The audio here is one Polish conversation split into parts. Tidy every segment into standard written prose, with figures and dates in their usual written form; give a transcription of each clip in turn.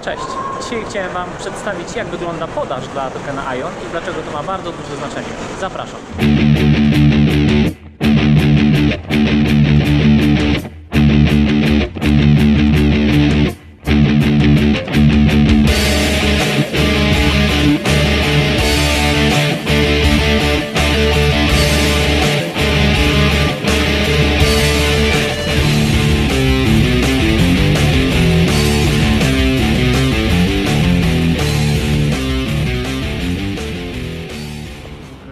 Cześć! Dzisiaj chciałem Wam przedstawić, jak wygląda podaż dla tokena ION i dlaczego to ma bardzo duże znaczenie. Zapraszam!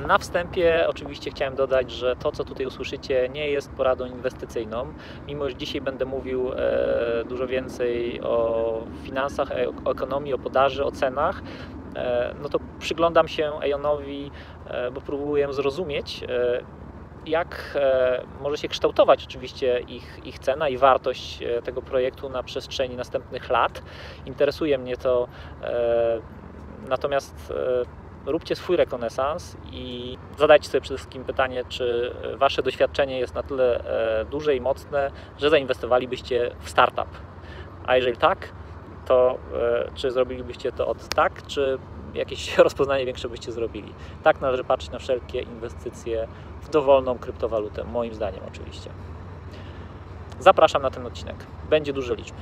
Na wstępie oczywiście chciałem dodać, że to, co tutaj usłyszycie, nie jest poradą inwestycyjną. Mimo że dzisiaj będę mówił dużo więcej o finansach, o ekonomii, o podaży, o cenach, no to przyglądam się ION-owi, bo próbuję zrozumieć, jak może się kształtować oczywiście ich cena i wartość tego projektu na przestrzeni następnych lat. Interesuje mnie to, natomiast róbcie swój rekonesans i zadajcie sobie przede wszystkim pytanie, czy Wasze doświadczenie jest na tyle duże i mocne, że zainwestowalibyście w startup. A jeżeli tak, to czy zrobilibyście to od tak, czy jakieś rozpoznanie większe byście zrobili. Tak należy patrzeć na wszelkie inwestycje w dowolną kryptowalutę, moim zdaniem oczywiście. Zapraszam na ten odcinek. Będzie dużo liczb.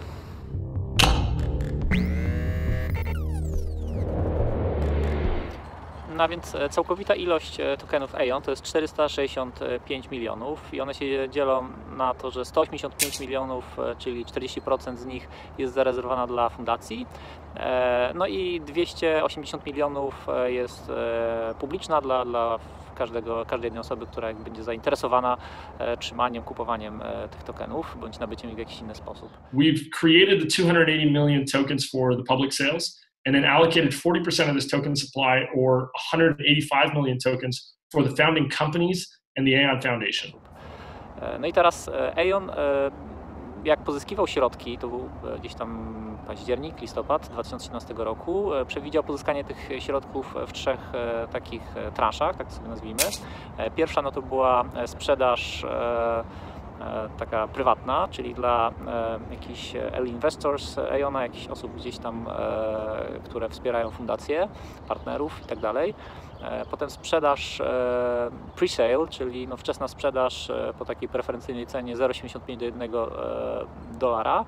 No więc całkowita ilość tokenów ION to jest 465 milionów i one się dzielą na to, że 185 milionów, czyli 40% z nich jest zarezerwowana dla fundacji, no i 280 milionów jest publiczna dla każdej jednej osoby, która będzie zainteresowana trzymaniem, kupowaniem tych tokenów, bądź nabyciem ich w jakiś inny sposób. We've created the 280 million tokens for the public sales, and then allocated 40% of this token supply, or 185 million tokens, for the founding companies and the AION Foundation. No i teraz ION, jak pozyskiwał środki, to był gdzieś tam październik, listopad 2017 roku, przewidział pozyskanie tych środków w trzech takich transzach, tak sobie nazwijmy. Pierwsza no to była sprzedaż taka prywatna, czyli dla jakichś early investors IONa, jakichś osób gdzieś tam, które wspierają fundacje, partnerów i tak dalej. Potem sprzedaż pre-sale, czyli no wczesna sprzedaż po takiej preferencyjnej cenie 0,75 do $1.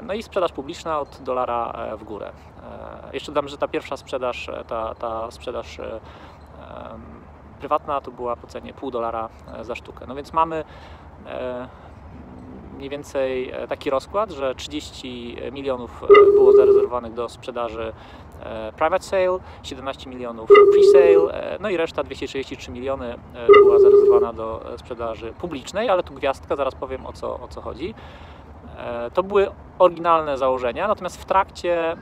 No i sprzedaż publiczna od $1 w górę. Jeszcze dodam, że ta pierwsza sprzedaż, ta sprzedaż prywatna to była po cenie $0,5 za sztukę. No więc mamy mniej więcej taki rozkład, że 30 milionów było zarezerwowanych do sprzedaży private sale, 17 milionów pre-sale, no i reszta 233 miliony była zarezerwowana do sprzedaży publicznej, ale tu gwiazdka, zaraz powiem o co chodzi. To były oryginalne założenia, natomiast w trakcie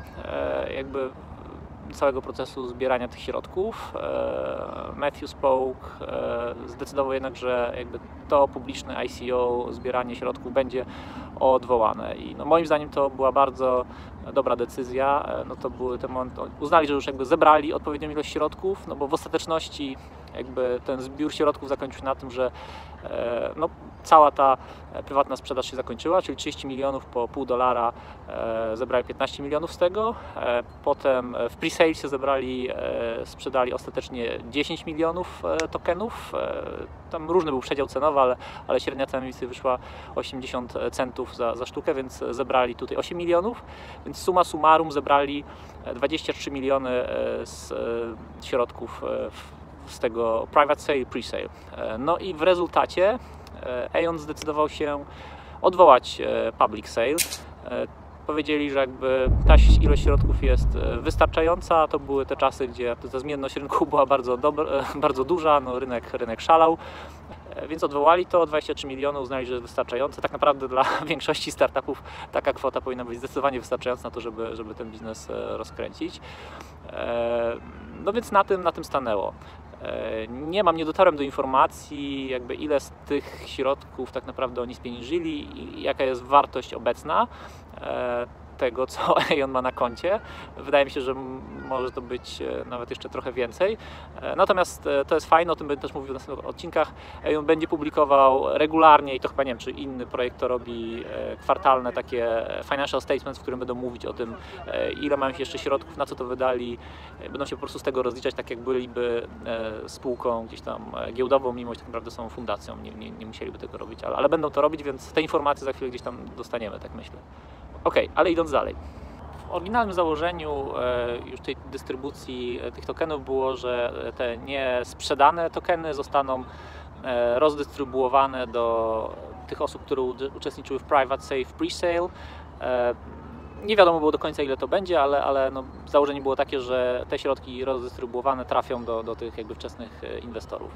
jakby całego procesu zbierania tych środków Matthew Spoke zdecydował jednak, że jakby to publiczne ICO, zbieranie środków będzie odwołane i no moim zdaniem to była bardzo dobra decyzja. No to były te momenty, uznali, że już jakby zebrali odpowiednią ilość środków, no bo w ostateczności jakby ten zbiór środków zakończył się na tym, że no, cała ta prywatna sprzedaż się zakończyła, czyli 30 milionów po $0,5 zebrali 15 milionów z tego. Potem w pre-salesie sprzedali ostatecznie 10 milionów tokenów. Tam różny był przedział cenowy, ale średnia cena mniej więcej wyszła 80 centów za sztukę, więc zebrali tutaj 8 milionów. Więc summa summarum zebrali 23 miliony z środków z tego private sale i pre-sale. No i w rezultacie ION zdecydował się odwołać public sale. Powiedzieli, że jakby ta ilość środków jest wystarczająca. To były te czasy, gdzie ta zmienność rynku była bardzo duża, no rynek szalał. Więc odwołali to, 23 miliony uznali, że jest wystarczające. Tak naprawdę dla większości startupów taka kwota powinna być zdecydowanie wystarczająca na to, żeby ten biznes rozkręcić. No więc na tym stanęło. Nie dotarłem do informacji, jakby ile z tych środków tak naprawdę oni spieniżyli i jaka jest wartość obecna. tego, co Aion ma na koncie. Wydaje mi się, że może to być nawet jeszcze trochę więcej. Natomiast to jest fajne, o tym będę też mówił w następnych odcinkach. Aion będzie publikował regularnie i to chyba nie wiem, czy inny projekt to robi, kwartalne takie financial statements, w którym będą mówić o tym, ile mają jeszcze środków, na co to wydali. Będą się po prostu z tego rozliczać, tak jak byliby spółką gdzieś tam giełdową, mimo że tak naprawdę są fundacją, nie musieliby tego robić, ale będą to robić, więc te informacje za chwilę gdzieś tam dostaniemy, tak myślę. Ok, ale idąc dalej. W oryginalnym założeniu już tej dystrybucji tych tokenów było, że te niesprzedane tokeny zostaną rozdystrybuowane do tych osób, które uczestniczyły w private sale, w pre-sale. Nie wiadomo było do końca, ile to będzie, ale no, założenie było takie, że te środki rozdystrybuowane trafią do tych jakby wczesnych inwestorów.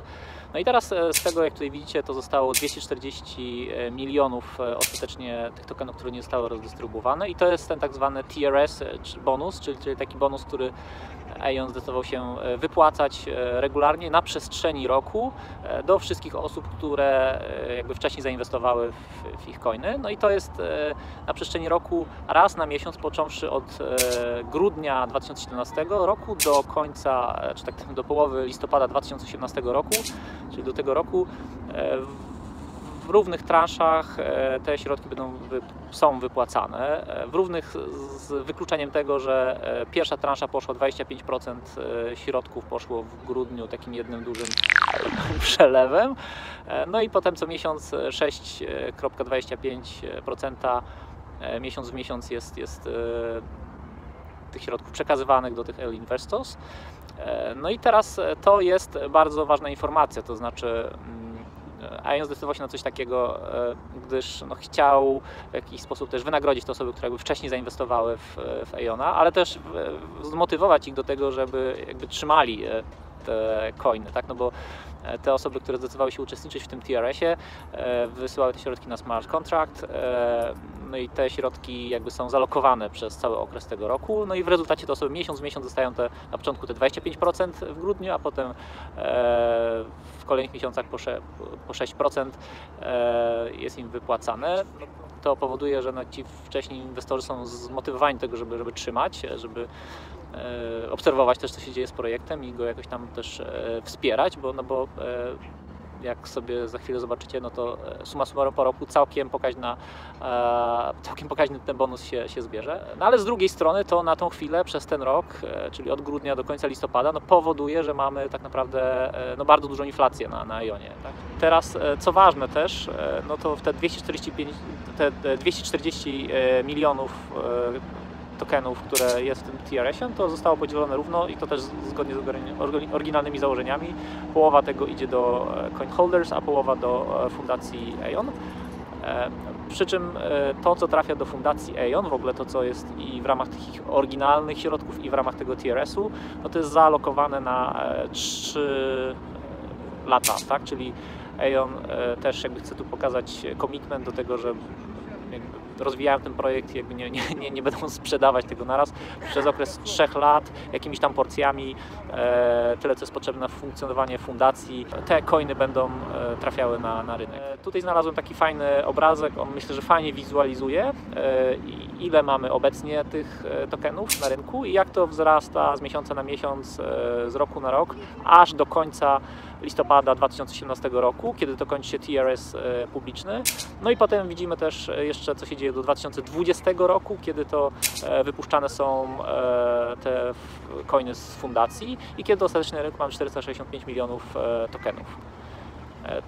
No i teraz z tego, jak tutaj widzicie, to zostało 240 milionów ostatecznie tych tokenów, które nie zostały rozdystrybuowane i to jest ten tak zwany TRS bonus, czyli taki bonus, który Aion zdecydował się wypłacać regularnie na przestrzeni roku do wszystkich osób, które jakby wcześniej zainwestowały w ich coiny. No i to jest na przestrzeni roku raz na miesiąc, począwszy od grudnia 2017 roku do końca, czy tak do połowy listopada 2018 roku, czyli do tego roku. W równych transzach te środki są wypłacane, w równych z wykluczeniem tego, że pierwsza transza poszła 25% środków poszło w grudniu takim jednym dużym przelewem, no i potem co miesiąc 6,25% miesiąc w miesiąc jest tych środków przekazywanych do tych early investors. No i teraz to jest bardzo ważna informacja, to znaczy Aion zdecydował się na coś takiego, gdyż no, chciał w jakiś sposób też wynagrodzić te osoby, które jakby wcześniej zainwestowały w Aiona, ale też zmotywować ich do tego, żeby jakby trzymali te coiny, tak? No bo te osoby, które zdecydowały się uczestniczyć w tym TRS-ie, wysyłały te środki na smart contract, no i te środki jakby są zalokowane przez cały okres tego roku, no i w rezultacie te osoby miesiąc w miesiąc dostają na początku te 25% w grudniu, a potem w kolejnych miesiącach po 6% jest im wypłacane. To powoduje, że ci wcześniej inwestorzy są zmotywowani do tego, żeby trzymać, żeby obserwować też, co się dzieje z projektem i go jakoś tam też wspierać, bo jak sobie za chwilę zobaczycie, no to summa summarum po roku całkiem pokaźny ten bonus się zbierze. No ale z drugiej strony to na tą chwilę przez ten rok, czyli od grudnia do końca listopada, no powoduje, że mamy tak naprawdę no bardzo dużą inflację na Aionie. Tak? Teraz co ważne też, no to te 240 milionów tokenów, które jest w tym TRS-ie, to zostało podzielone równo i to też zgodnie z oryginalnymi założeniami. Połowa tego idzie do coin holders, a połowa do fundacji Aion. Przy czym to, co trafia do fundacji Aion, w ogóle to, co jest i w ramach tych oryginalnych środków i w ramach tego TRS-u, no to jest zaalokowane na 3 lata, tak? Czyli Aion też jakby chce tu pokazać commitment do tego, że rozwijają ten projekt, jakby nie będą sprzedawać tego naraz przez okres 3 lat, jakimiś tam porcjami, tyle co jest potrzebne na funkcjonowanie fundacji. Te coiny będą trafiały na rynek. Tutaj znalazłem taki fajny obrazek, on myślę, że fajnie wizualizuje, ile mamy obecnie tych tokenów na rynku i jak to wzrasta z miesiąca na miesiąc, z roku na rok, aż do końca listopada 2018 roku, kiedy to kończy się TRS publiczny. No i potem widzimy też jeszcze, co się dzieje do 2020 roku, kiedy to wypuszczane są te coiny z fundacji i kiedy ostatecznie na rynku mamy 465 milionów tokenów.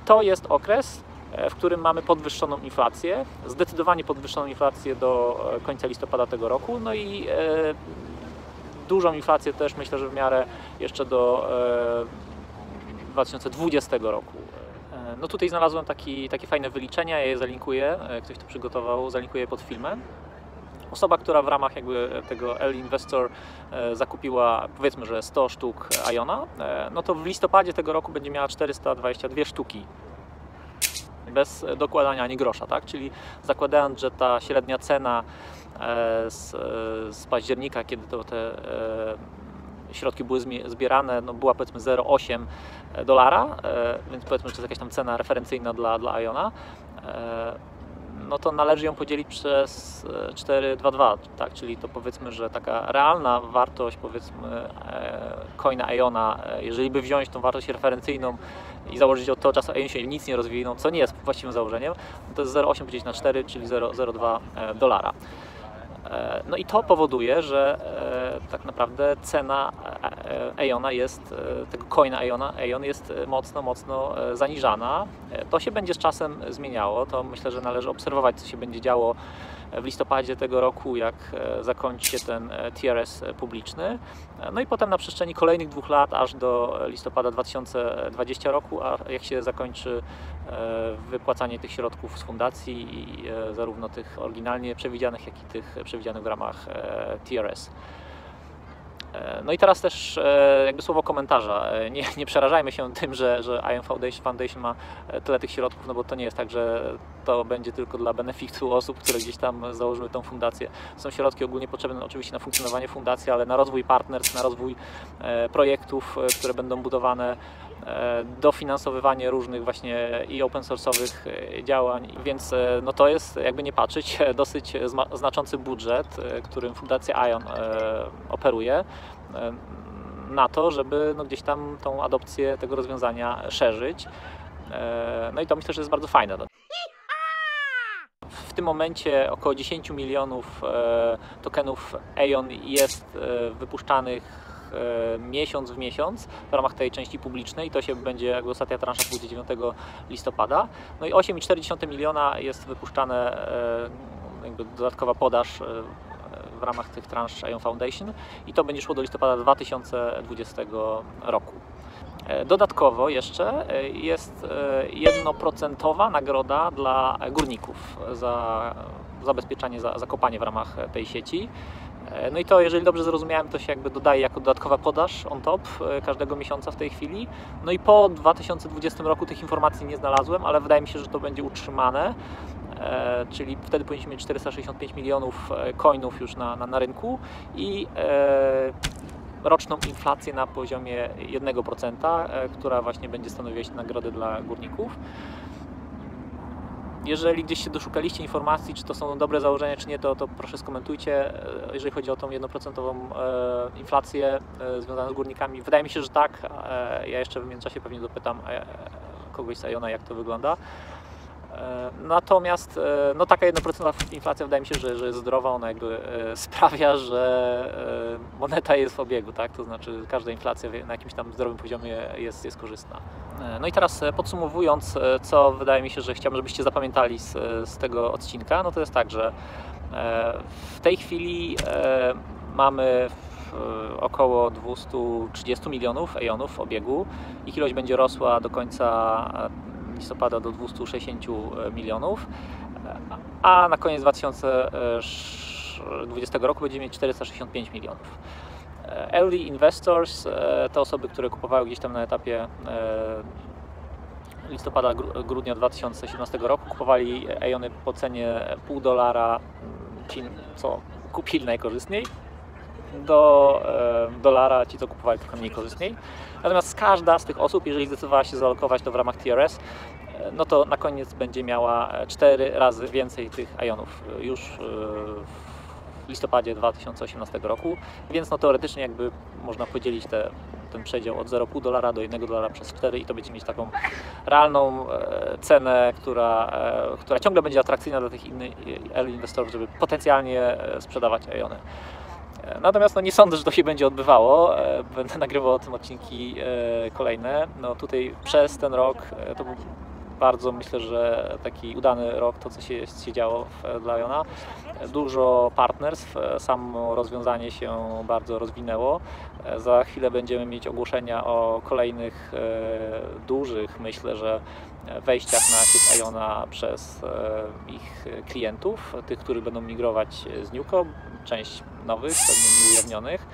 To jest okres, w którym mamy podwyższoną inflację, zdecydowanie podwyższoną inflację do końca listopada tego roku, no i dużą inflację też myślę, że w miarę jeszcze do 2020 roku. No tutaj znalazłem takie fajne wyliczenia, ja je zalinkuję, ktoś to przygotował, zalinkuję je pod filmem. Osoba, która w ramach jakby tego early investor zakupiła powiedzmy, że 100 sztuk Aiona, no to w listopadzie tego roku będzie miała 422 sztuki. Bez dokładania ani grosza, tak? Czyli zakładając, że ta średnia cena z października, kiedy to te środki były zbierane, no była powiedzmy $0,8, więc powiedzmy, że to jest jakaś tam cena referencyjna dla Aiona. no to należy ją podzielić przez 4,22, tak, czyli to powiedzmy, że taka realna wartość, powiedzmy, coina Aiona, jeżeli by wziąć tą wartość referencyjną i założyć od tego czasu Aion się nic nie rozwinął, co nie jest właściwym założeniem, to jest 0,8 podzielić na 4, czyli $0,02. No i to powoduje, że tak naprawdę cena Aiona jest, tego coina Aion jest mocno zaniżana. To się będzie z czasem zmieniało, to myślę, że należy obserwować, co się będzie działo w listopadzie tego roku, jak zakończy się ten TRS publiczny. No i potem na przestrzeni kolejnych 2 lat, aż do listopada 2020 roku, a jak się zakończy wypłacanie tych środków z fundacji, i zarówno tych oryginalnie przewidzianych, jak i tych przewidzianych w ramach TRS. No i teraz też jakby słowo komentarza. Nie przerażajmy się tym, że Aion Foundation ma tyle tych środków, no bo to nie jest tak, że to będzie tylko dla benefitu osób, które gdzieś tam założyły tą fundację. Są środki ogólnie potrzebne oczywiście na funkcjonowanie fundacji, ale na rozwój partnerstw, na rozwój projektów, które będą budowane, dofinansowywanie różnych właśnie i open source'owych działań, więc no to jest, jakby nie patrzeć, dosyć znaczący budżet, którym Fundacja Aion operuje, na to, żeby no gdzieś tam tą adopcję tego rozwiązania szerzyć. No i to myślę, że jest bardzo fajne. W tym momencie około 10 milionów tokenów Aion jest wypuszczanych miesiąc w miesiąc w ramach tej części publicznej. To się będzie, jakby ostatnia transza pójdzie 9 listopada. No i 8,4 miliona jest wypuszczane, jakby dodatkowa podaż w ramach tych transz Aion Foundation, i to będzie szło do listopada 2020 roku. Dodatkowo jeszcze jest 1% nagroda dla górników za zabezpieczanie, za zakopanie w ramach tej sieci. No i to, jeżeli dobrze zrozumiałem, to się jakby dodaje jako dodatkowa podaż on top każdego miesiąca w tej chwili. No i po 2020 roku tych informacji nie znalazłem, ale wydaje mi się, że to będzie utrzymane. Czyli wtedy powinniśmy mieć 465 milionów coinów już na rynku i roczną inflację na poziomie 1%, która właśnie będzie stanowiła nagrody dla górników. Jeżeli gdzieś się doszukaliście informacji, czy to są dobre założenia, czy nie, to proszę skomentujcie. Jeżeli chodzi o tą 1% inflację związaną z górnikami, wydaje mi się, że tak. Ja jeszcze w międzyczasie pewnie dopytam kogoś z Aiona, jak to wygląda. Natomiast no, taka 1% inflacja wydaje mi się, że jest zdrowa, ona jakby sprawia, że moneta jest w obiegu, tak? To znaczy każda inflacja na jakimś tam zdrowym poziomie jest korzystna. No i teraz podsumowując, co wydaje mi się, że chciałbym, żebyście zapamiętali z tego odcinka, no to jest tak, że w tej chwili mamy około 230 milionów Aionów w obiegu. Ich ilość będzie rosła do końca listopada do 260 milionów, a na koniec 2020 roku będziemy mieć 465 milionów. Early investors to osoby, które kupowały gdzieś tam na etapie listopada, grudnia 2017 roku, kupowali Aiony po cenie $0,5, co kupili najkorzystniej, do dolara ci, co kupowali trochę mniej korzystniej. Natomiast każda z tych osób, jeżeli zdecydowała się zaalokować to w ramach TRS, no to na koniec będzie miała 4 razy więcej tych Aionów już w listopadzie 2018 roku, więc no teoretycznie jakby można podzielić ten przedział od $0,5 do $1 przez 4 i to będzie mieć taką realną cenę, która ciągle będzie atrakcyjna dla tych innych early inwestorów, żeby potencjalnie sprzedawać Aiony. Natomiast no, nie sądzę, że to się będzie odbywało. Będę nagrywał o tym odcinki kolejne. No, tutaj przez ten rok to był bardzo, myślę, że taki udany rok, to co się działo dla Aiona. Dużo partnerstw, samo rozwiązanie się bardzo rozwinęło. Za chwilę będziemy mieć ogłoszenia o kolejnych dużych, myślę, że wejściach na sieć Aiona przez ich klientów, tych, którzy będą migrować z Newco, część nowych, pewnie nieujawnionych.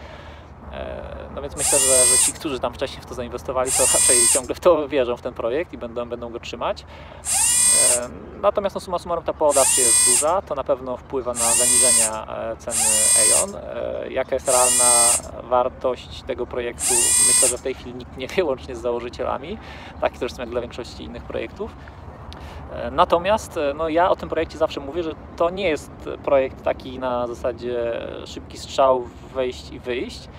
No więc myślę, że ci, którzy tam wcześniej w to zainwestowali, to raczej ciągle w to wierzą, w ten projekt i będą go trzymać. Natomiast no, summa summarum ta podaż jest duża, to na pewno wpływa na zaniżenia ceny Aion. Jaka jest realna wartość tego projektu? Myślę, że w tej chwili nikt nie wie, łącznie z założycielami, tak też jak dla większości innych projektów. Natomiast no, ja o tym projekcie zawsze mówię, że to nie jest projekt taki na zasadzie szybki strzał, wejść i wyjść.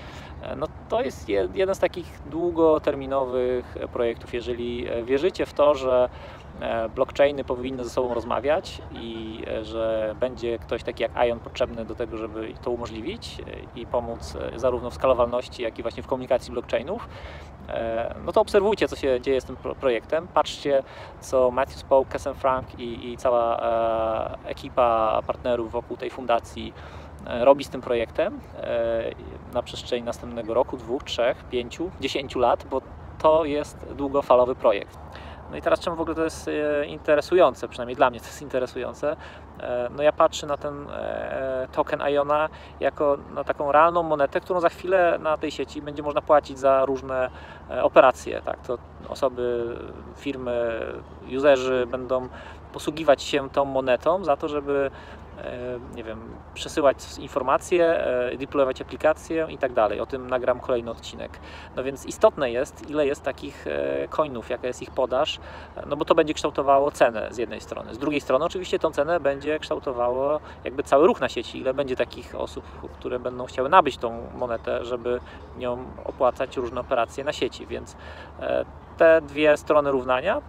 No, to jest jeden z takich długoterminowych projektów. Jeżeli wierzycie w to, że blockchainy powinny ze sobą rozmawiać i że będzie ktoś taki jak ION potrzebny do tego, żeby to umożliwić i pomóc zarówno w skalowalności, jak i właśnie w komunikacji blockchainów, no to obserwujcie, co się dzieje z tym projektem. Patrzcie, co Matthew Spoke, Kesem Frank i cała ekipa partnerów wokół tej fundacji robi z tym projektem na przestrzeni następnego roku, 2, 3, 5, 10 lat, bo to jest długofalowy projekt. No i teraz czemu w ogóle to jest interesujące, przynajmniej dla mnie to jest interesujące. No ja patrzę na ten token IONa jako na taką realną monetę, którą za chwilę na tej sieci będzie można płacić za różne operacje. Tak? To osoby, firmy, userzy będą posługiwać się tą monetą za to, żeby nie wiem, przesyłać informacje, deployować aplikacje i tak dalej. O tym nagram kolejny odcinek. No więc istotne jest, ile jest takich coinów, jaka jest ich podaż, no bo to będzie kształtowało cenę z jednej strony. Z drugiej strony oczywiście tą cenę będzie kształtowało jakby cały ruch na sieci, ile będzie takich osób, które będą chciały nabyć tą monetę, żeby nią opłacać różne operacje na sieci, więc te dwie strony równania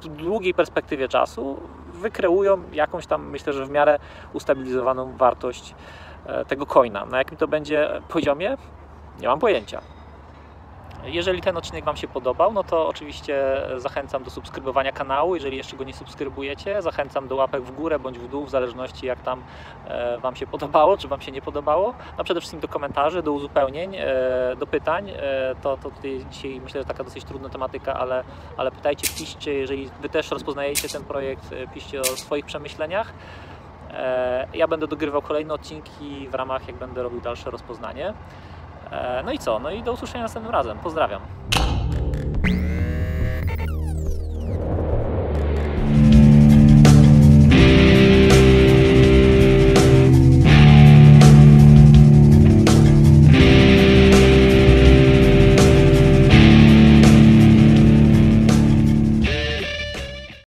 w długiej perspektywie czasu wykreują jakąś tam, myślę, że w miarę ustabilizowaną wartość tego coina. Na jakim to będzie poziomie? Nie mam pojęcia. Jeżeli ten odcinek Wam się podobał, no to oczywiście zachęcam do subskrybowania kanału. Jeżeli jeszcze go nie subskrybujecie, zachęcam do łapek w górę bądź w dół, w zależności jak tam Wam się podobało, czy Wam się nie podobało. No przede wszystkim do komentarzy, do uzupełnień, do pytań. To tutaj dzisiaj myślę, że taka dosyć trudna tematyka, ale pytajcie, piszcie, jeżeli Wy też rozpoznajecie ten projekt, piszcie o swoich przemyśleniach. Ja będę dogrywał kolejne odcinki w ramach, jak będę robił dalsze rozpoznanie. No i co? No i do usłyszenia następnym razem. Pozdrawiam.